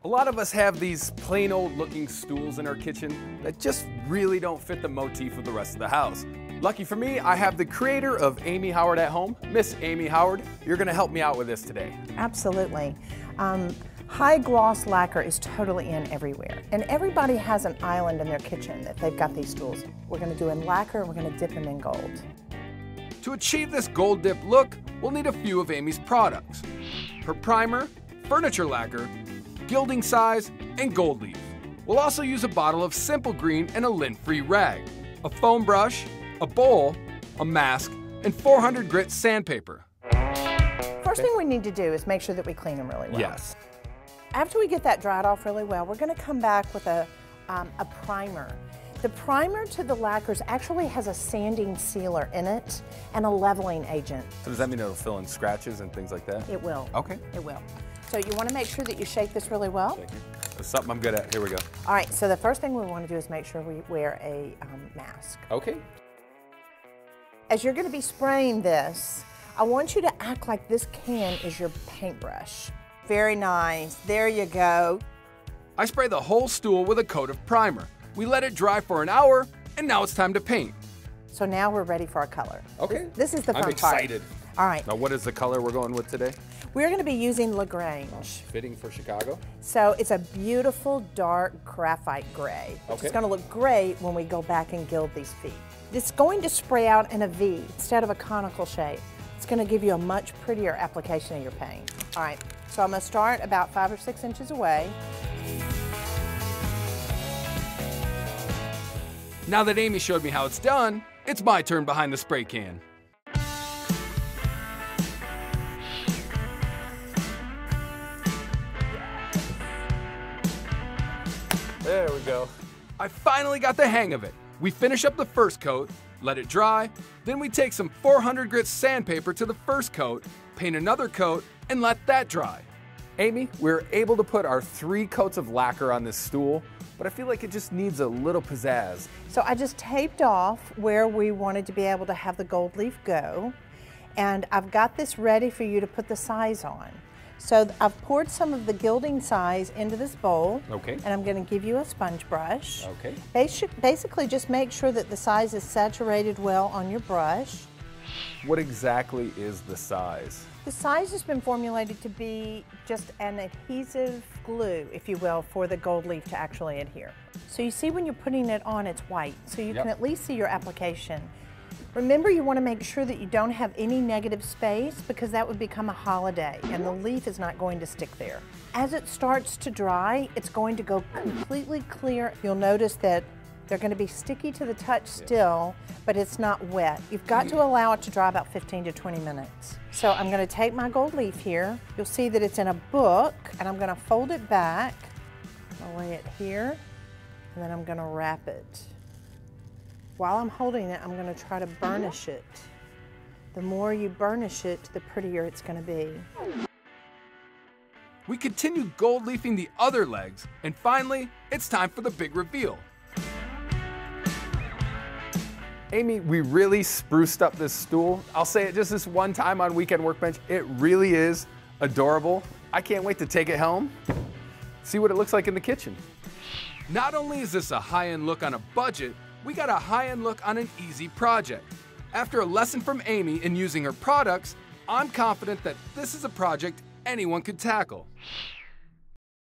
A lot of us have these plain old looking stools in our kitchen that just really don't fit the motif of the rest of the house. Lucky for me, I have the creator of Amy Howard at home, Miss Amy Howard. You're gonna help me out with this today. Absolutely. High gloss lacquer is totally in everywhere. And everybody has an island in their kitchen that they've got these stools. We're gonna do in lacquer, and we're gonna dip them in gold. To achieve this gold dip look, we'll need a few of Amy's products. Her primer, furniture lacquer, gilding size, and gold leaf. We'll also use a bottle of simple green and a lint-free rag, a foam brush, a bowl, a mask, and 400 grit sandpaper. First thing we need to do is make sure that we clean them really well. Yes. After we get that dried off really well, we're gonna come back with a primer. The primer to the lacquers actually has a sanding sealer in it and a leveling agent. So does that mean it'll fill in scratches and things like that? It will. Okay. It will. So you wanna make sure that you shake this really well. Thank you. That's something I'm good at. Here we go. All right, so the first thing we wanna do is make sure we wear a mask. Okay. As you're gonna be spraying this, I want you to act like this can is your paintbrush. Very nice, there you go. I spray the whole stool with a coat of primer. We let it dry for an hour, and now it's time to paint. So now we're ready for our color. Okay. This is the fun I'm excited. part. All right. Now what is the color we're going with today? We're gonna be using LaGrange. Fitting for Chicago. So it's a beautiful dark graphite gray, which Okay. is gonna look great when we go back and gild these feet. It's going to spray out in a V instead of a conical shape. It's gonna give you a much prettier application of your paint. All right, so I'm gonna start about 5 or 6 inches away. Now that Amy showed me how it's done, it's my turn behind the spray can. There we go. I finally got the hang of it. We finish up the first coat, let it dry, then we take some 400 grit sandpaper to the first coat, paint another coat, and let that dry. Amy, we're able to put our 3 coats of lacquer on this stool, but I feel like it just needs a little pizzazz. So I just taped off where we wanted to be able to have the gold leaf go, and I've got this ready for you to put the size on. So I've poured some of the gilding size into this bowl. Okay. And I'm going to give you a sponge brush. Okay. Basically just make sure that the size is saturated well on your brush. What exactly is the size? The size has been formulated to be just an adhesive glue, if you will, for the gold leaf to actually adhere. So you see when you're putting it on, it's white, so you can at least see your application. Remember, you want to make sure that you don't have any negative space because that would become a holiday and the leaf is not going to stick there. As it starts to dry, it's going to go completely clear. You'll notice that they're going to be sticky to the touch still, but it's not wet. You've got to allow it to dry about 15 to 20 minutes. So I'm going to take my gold leaf here. You'll see that it's in a book, and I'm going to fold it back. I'll lay it here, and then I'm going to wrap it. While I'm holding it, I'm going to try to burnish it. The more you burnish it, the prettier it's going to be. We continue gold leafing the other legs, and finally, it's time for the big reveal. Amy, we really spruced up this stool. I'll say it just this one time on Weekend Workbench. It really is adorable. I can't wait to take it home, see what it looks like in the kitchen. Not only is this a high-end look on a budget, we got a high-end look on an easy project. After a lesson from Amy in using her products, I'm confident that this is a project anyone could tackle.